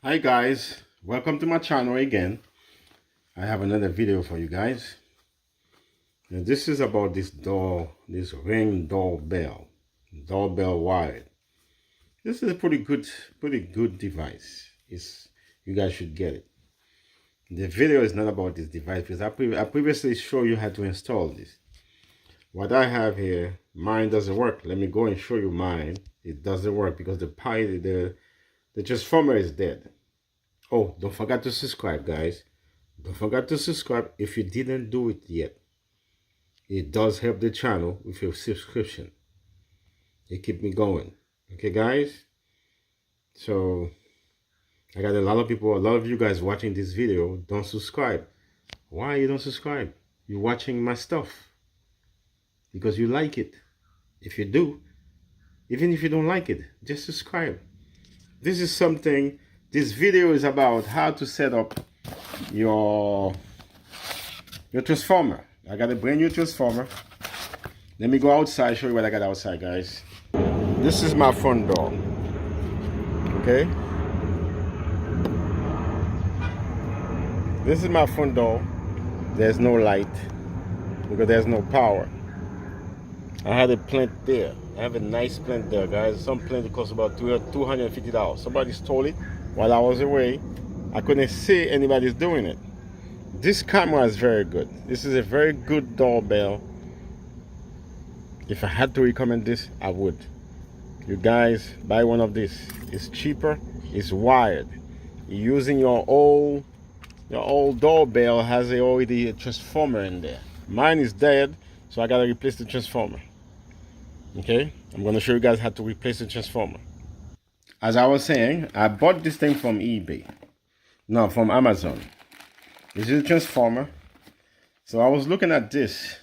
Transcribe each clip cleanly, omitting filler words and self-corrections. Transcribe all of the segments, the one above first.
Hi guys, welcome to my channel again. I have another video for you guys. Now this is about this Ring doorbell wired. This is a pretty good device. You guys should get it. The video is not about this device because I previously showed you how to install this. What I have here, mine doesn't work. Let me go and show you mine. It doesn't work because the transformer is dead. Oh, don't forget to subscribe, guys. Don't forget to subscribe if you didn't do it yet. It does help the channel with your subscription. It keep me going. Okay, guys? So, I got a lot of you guys watching this video don't subscribe. Why you don't subscribe? You're watching my stuff because you like it. If you do, even if you don't like it, just subscribe. This video is about how to set up your transformer. I got a brand new transformer. Let me go outside, show you what I got outside, guys. This is my front door. Okay? This is my front door. There's no light because there's no power. I had a plant there. I have a nice plant there, guys. Some plant that costs about $250. Somebody stole it while I was away. I couldn't see anybody's doing it. This camera is very good. This is a very good doorbell. If I had to recommend this, I would. You guys buy one of these. It's cheaper. It's wired. You're using your old doorbell has already a transformer in there. Mine is dead, so I gotta replace the transformer. Okay, I'm gonna show you guys how to replace the transformer. As I was saying, I bought this thing from eBay. No, from Amazon. This is a transformer. So I was looking at this.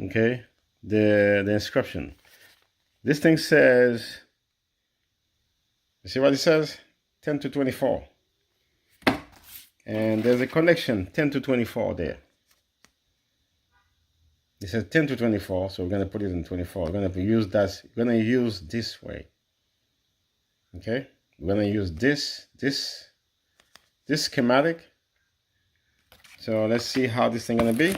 Okay, the inscription. This thing says, you see what it says? 10 to 24. And there's a connection 10 to 24 there. It says 10 to 24, so we're gonna put it in 24. We're gonna use that. We're gonna use this way. Okay, we're gonna use this schematic. So let's see how this thing gonna be.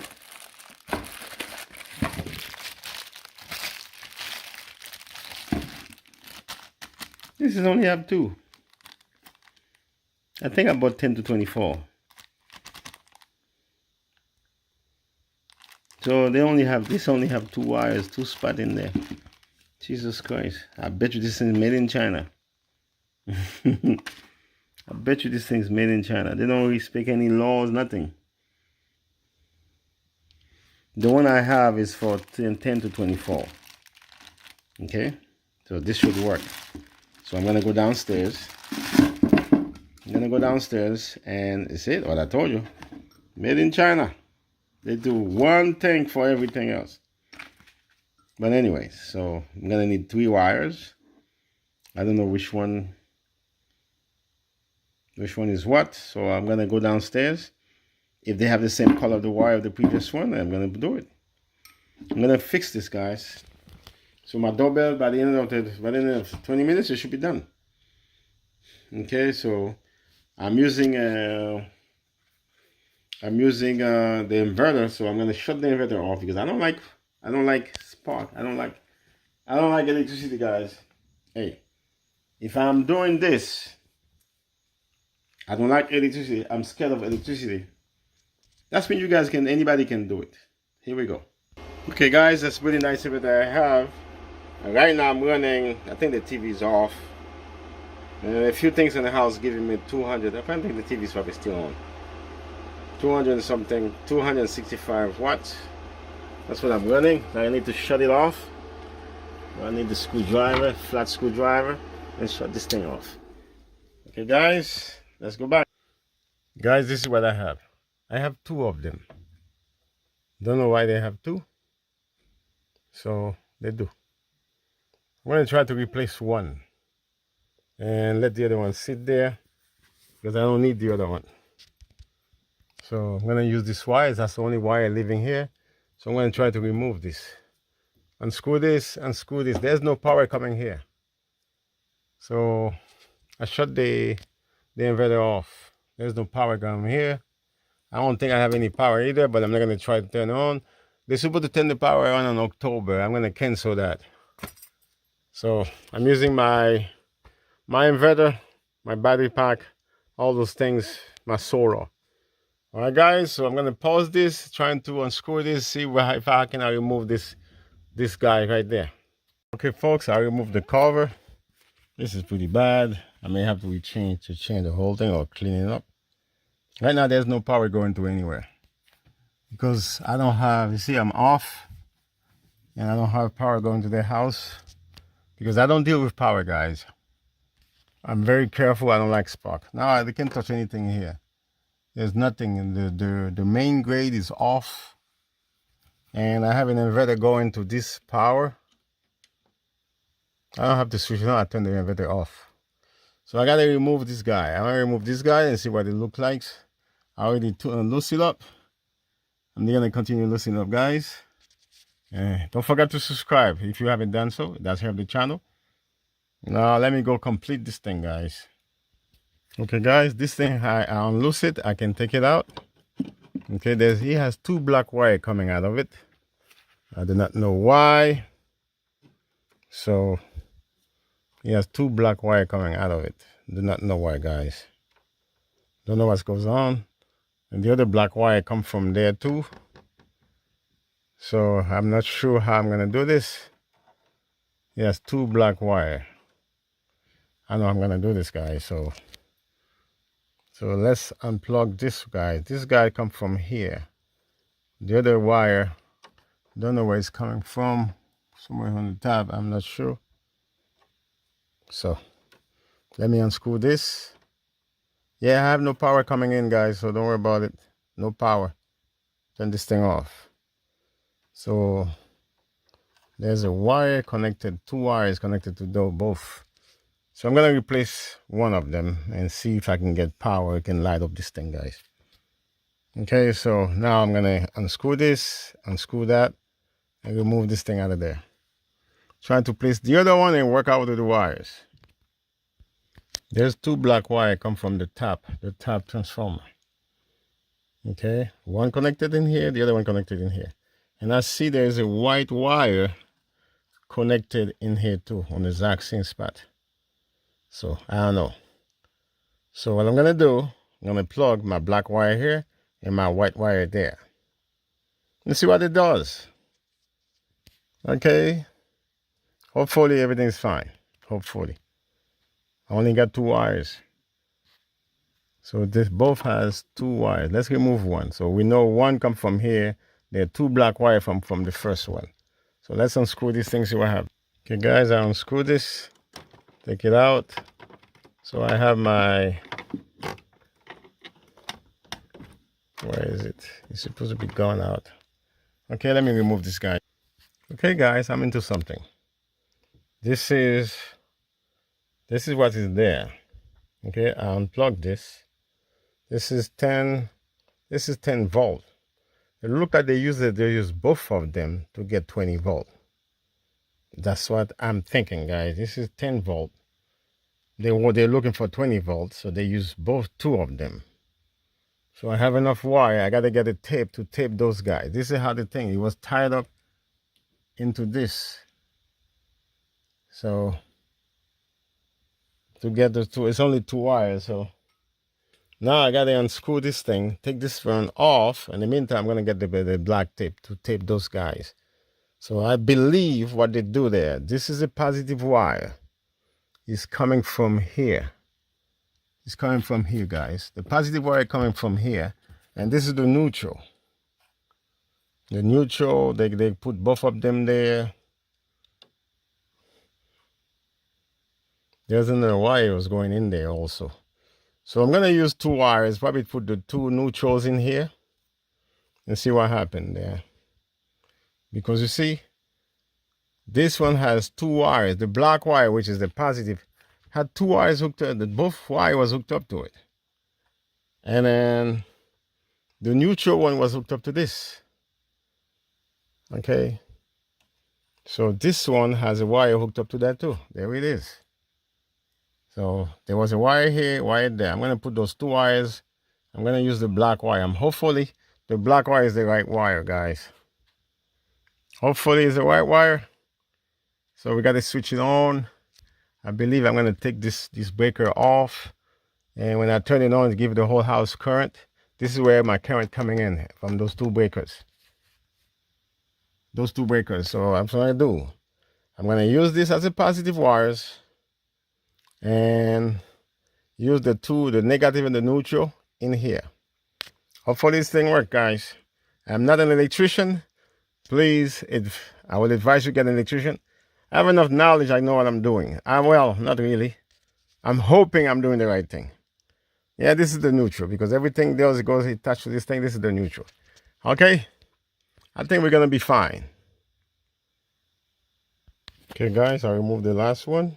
This is only have two. I think I bought 10 to 24. So only have two wires, two spots in there. Jesus Christ. I bet you this thing is made in China. I bet you this thing's made in China. They don't respect any laws, nothing. The one I have is for 10 to 24. Okay? So this should work. So I'm gonna go downstairs. And it's it, what I told you. Made in China. They do one thing for everything else. But anyway, so I'm gonna need 3 wires. I don't know which one is what. So I'm gonna go downstairs. If they have the same color of the wire of the previous one, I'm gonna do it. I'm gonna fix this, guys. So my doorbell, by the end of 20 minutes, it should be done. Okay, so I'm using the inverter, so I'm gonna shut the inverter off because I don't like spark. I don't like electricity, guys. Hey, if I'm doing this, I don't like electricity. I'm scared of electricity. That's when anybody can do it. Here we go. Okay, guys, that's really nice of it that I have. And right now I'm running. I think the TV is off. A few things in the house giving me 200. I think the TV is probably still on. 200 and something, 265 watts. That's what I'm running. Now I need to shut it off. I need the screwdriver, flat screwdriver, and shut this thing off. Okay, guys, let's go back. Guys, this is what I have. I have 2 of them. Don't know why they have 2. So they do. I'm gonna try to replace one and let the other one sit there because I don't need the other one. So I'm gonna use this wire. That's the only wire leaving here. So I'm gonna try to remove this. Unscrew this, unscrew this. There's no power coming here. So I shut the inverter off. There's no power going here. I don't think I have any power either, but I'm not gonna try to turn it on. They're supposed to turn the power on in October. I'm gonna cancel that. So I'm using my inverter, my battery pack, all those things, my solar. All right, guys. So I'm gonna pause this, trying to unscrew this, see if I can remove this guy right there. Okay, folks, I removed the cover. This is pretty bad. I may have to change the whole thing or clean it up. Right now, there's no power going to anywhere because I don't have. You see, I'm off, and I don't have power going to the house because I don't deal with power, guys. I'm very careful. I don't like spark. Now they can't touch anything here. There's nothing. The main grade is off, and I have an inverter going to this power. I don't have to switch it on. I turn the inverter off. So I gotta remove this guy. I'm gonna remove this guy and see what it looks like. I already loosen it up. I'm gonna continue loosening up, guys. Don't forget to subscribe if you haven't done so. That's help the channel. Now let me go complete this thing, guys. Okay, guys, this thing I unloose it. I can take it out. Okay, he has two black wire coming out of it. I do not know why. So he has two black wire coming out of it. Do not know why, guys. Don't know what goes on. And the other black wire come from there too. So I'm not sure how I'm gonna do this. He has two black wire. I know I'm gonna do this, guys. So let's unplug this guy. This guy come from here. The other wire, don't know where it's coming from. Somewhere on the top, I'm not sure. So let me unscrew this. Yeah, I have no power coming in, guys, so don't worry about it. No power. Turn this thing off. So there's a wire connected, two wires connected to both. So I'm gonna replace one of them and see if I can get power. I can light up this thing, guys. Okay, so now I'm gonna unscrew this, unscrew that, and remove this thing out of there. Trying to place the other one and work out with the wires. There's two black wire come from the top transformer. Okay, one connected in here, the other one connected in here. And I see there's a white wire connected in here too, on the exact same spot. So I don't know. So what I'm gonna do, I'm gonna plug my black wire here and my white wire there. Let's see what it does. Okay. Hopefully everything's fine. Hopefully. I only got two wires. So this both has two wires. Let's remove one. So we know one come from here. There are two black wire from the first one. So let's unscrew these things, see what happens. Okay, guys, I unscrew this. Take it out. So I have my, where is it? It's supposed to be gone out. Okay, let me remove this guy. Okay, guys, I'm into something. This is what is there. Okay, I unplugged this. This is 10 volt. It looked like they use both of them to get 20 volt. That's what I'm thinking, guys. This is 10 volt. They're looking for 20 volts, so they use two of them. So I have enough wire. I gotta get a tape to tape those guys. This is how the thing, it was tied up into this. So to get the two, it's only two wires. So now I gotta unscrew this thing, take this one off. In the meantime, I'm gonna get the black tape to tape those guys. So I believe what they do there, this is a positive wire. It's coming from here. It's coming from here, guys. The positive wire coming from here. And this is the neutral. The neutral, they put both of them there. There's another wire was going in there also. So I'm gonna use two wires, probably put the two neutrals in here and see what happened there. Because you see, this one has two wires. The black wire, which is the positive, had two wires hooked up. Both wire was hooked up to it. And then the neutral one was hooked up to this. Okay. So this one has a wire hooked up to that too. There it is. So there was a wire here, wire there. I'm going to put those 2 wires. I'm going to use the black wire. Hopefully the black wire is the right wire, guys. Hopefully it's the right wire. So we got to switch it on. I believe I'm going to take this breaker off. And when I turn it on, give the whole house current. This is where my current coming in from those 2 breakers. Those 2 breakers. So I'm going to do. I'm going to use this as a positive wires. And use the negative and the neutral in here. Hopefully this thing works, guys. I'm not an electrician. Please, I would advise you get an electrician. I have enough knowledge. I know what I'm doing. Well, not really. I'm hoping I'm doing the right thing. Yeah, this is the neutral because everything else goes attached to this thing. This is the neutral. Okay, I think we're gonna be fine. Okay, guys, I removed the last one.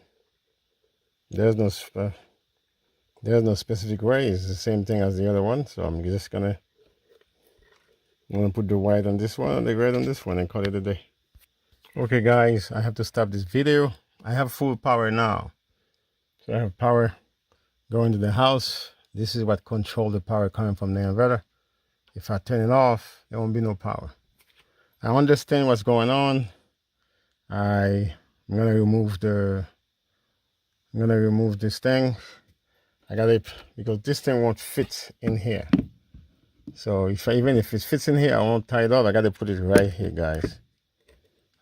There's no specific way. It's the same thing as the other one. So I'm just gonna put the white on this one and the red on this one and call it a day. Okay, guys, I have to stop this video. I have full power now. So I have power going to the house. This is what controls the power coming from the inverter. If I turn it off, there won't be no power. I understand what's going on. I'm gonna remove this thing. I got it because this thing won't fit in here. So even if it fits in here, I won't tie it up. I gotta put it right here, guys.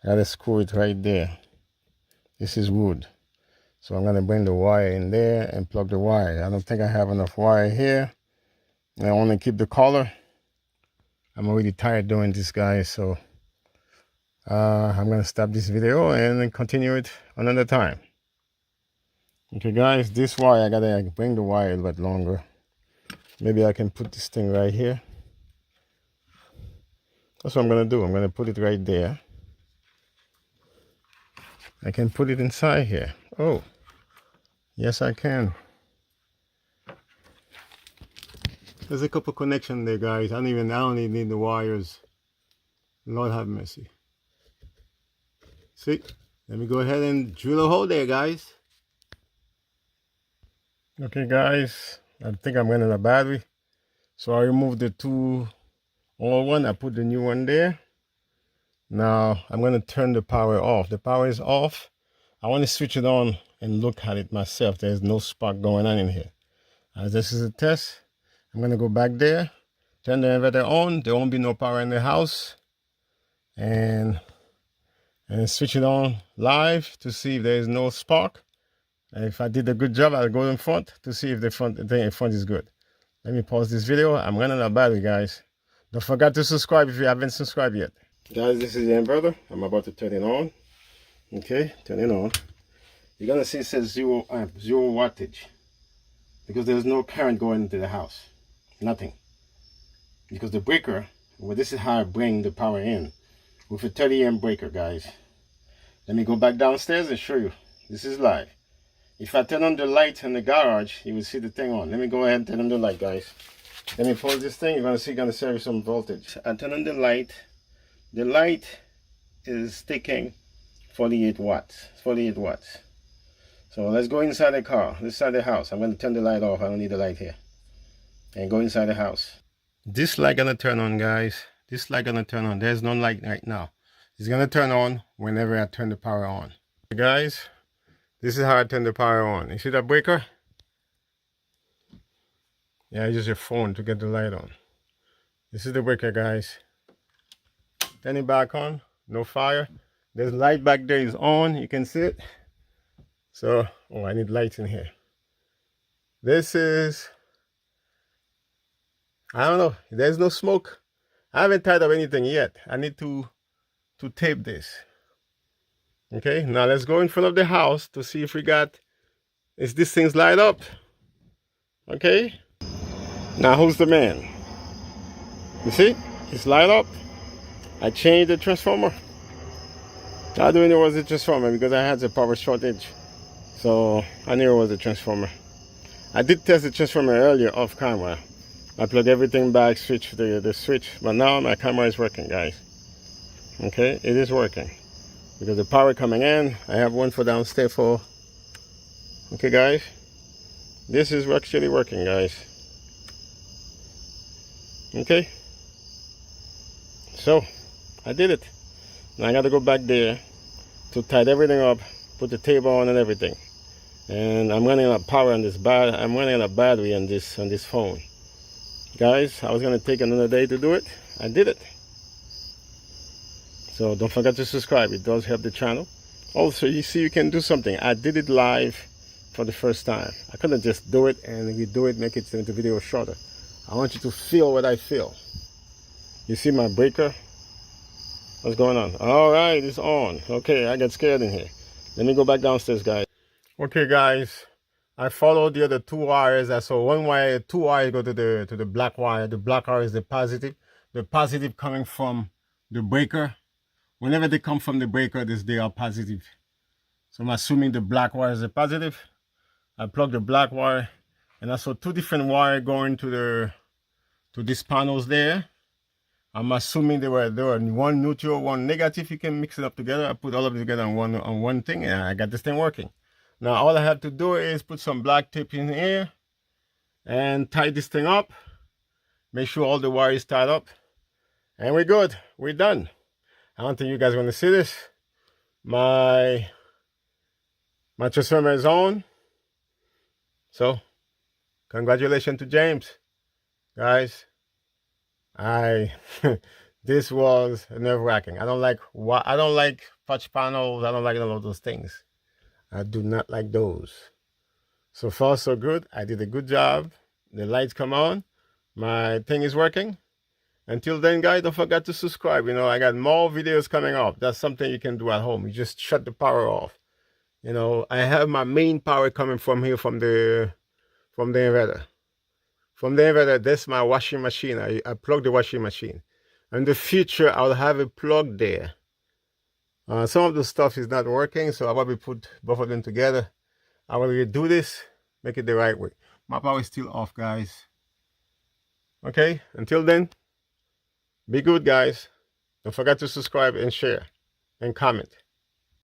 I gotta screw it right there. This is wood. So I'm gonna bring the wire in there and plug the wire. I don't think I have enough wire here. And I want to keep the color. I'm already tired doing this, guys. So I'm gonna stop this video and then continue it another time. Okay, guys, this wire, I gotta bring the wire a little bit longer. Maybe I can put this thing right here. That's what I'm gonna do. I'm gonna put it right there. I can put it inside here. Oh, yes, I can. There's a couple connections there, guys. I don't even need the wires. Lord have mercy. See, let me go ahead and drill a hole there, guys. Okay, guys, I think I'm running a battery. So I removed the 2 old one. I put the new one there. Now I'm going to turn the power off. The power is off. I want to switch it on and look at it myself. There's no spark going on in here. As this is a test, I'm going to go back there, turn the inverter on. There won't be no power in the house. And switch it on live to see if there is no spark. And if I did a good job, I'll go in front to see if the front is good. Let me pause this video. I'm running out of battery, guys. Don't forget to subscribe if you haven't subscribed yet. Guys, this is the inverter. I'm about to turn it on. Okay, turn it on. You're gonna see it says 0 amp, 0 wattage. Because there's no current going into the house. Nothing. Because the breaker, well, this is how I bring the power in. With a 30 amp breaker, guys. Let me go back downstairs and show you. This is live. If I turn on the light in the garage, you will see the thing on. Let me go ahead and turn on the light, guys. Let me pause this thing. You're gonna see, gonna serve some voltage. I turn on the light. The light is taking 48 watts. 48 watts. So let's go inside the car, inside the house. I'm going to turn the light off. I don't need the light here. And go inside the house. This light gonna turn on, guys. This light gonna turn on. There's no light right now. It's gonna turn on whenever I turn the power on. Guys, this is how I turn the power on. You see that breaker? Yeah, I use your phone to get the light on. This is the breaker, guys. Turn it back on. No fire. There's light back there is on. You can see it. So, oh, I need lights in here. This is, I don't know. There's no smoke. I haven't tied up anything yet. I need to tape this. Okay, now let's go in front of the house to see if we got, is this thing's light up? Okay. Now who's the man? You see? It's light up. I changed the transformer. I knew it was a transformer because I had the power shortage. So I knew it was a transformer. I did test the transformer earlier off camera. I plugged everything back, switched the switch, but now my camera is working, guys. Okay, it is working. Because the power coming in, I have one for downstairs for, okay guys, This is actually working, guys. Okay, so I did it. Now I got to go back there to tighten everything up, put the table on and everything. And I'm running out of power on this I'm running out of battery on this phone. Guys, I was gonna take another day to do it. I did it. So don't forget to subscribe. It does help the channel. Also, you see, you can do something. I did it live for the first time. I couldn't just do it and redo it, make it into video shorter. I want you to feel what I feel. You see my breaker? What's going on? All right, it's on. Okay, I got scared in here. Let me go back downstairs, guys. Okay, guys, I followed the other two wires. I saw one wire, two wires go to the black wire. The black wire is the positive. The positive coming from the breaker. Whenever they come from the breaker, they are positive. So I'm assuming the black wire is the positive. I plugged the black wire, and I saw two different wires going to these panels there. I'm assuming they were one neutral, one negative. You can mix it up together. I put all of it together on one thing, and I got this thing working. Now all I have to do is put some black tape in here and tie this thing up. Make sure all the wire is tied up, and we're good. We're done. I don't think you guys are gonna see this. My transformer is on. So congratulations to James, guys. This was nerve-wracking. I don't like touch panels. I don't like all of those things. I do not like those. So far, so good. I did a good job. The lights come on. My thing is working. Until then, guys, don't forget to subscribe. You know, I got more videos coming up. That's something you can do at home. You just shut the power off. You know, I have my main power coming from here, from the inverter. From the inverter, that's my washing machine. I plug the washing machine. In the future, I'll have it plugged there. Some of the stuff is not working, so I'll probably put both of them together. I will redo this, make it the right way. My power is still off, guys. Okay, until then, be good, guys. Don't forget to subscribe and share and comment.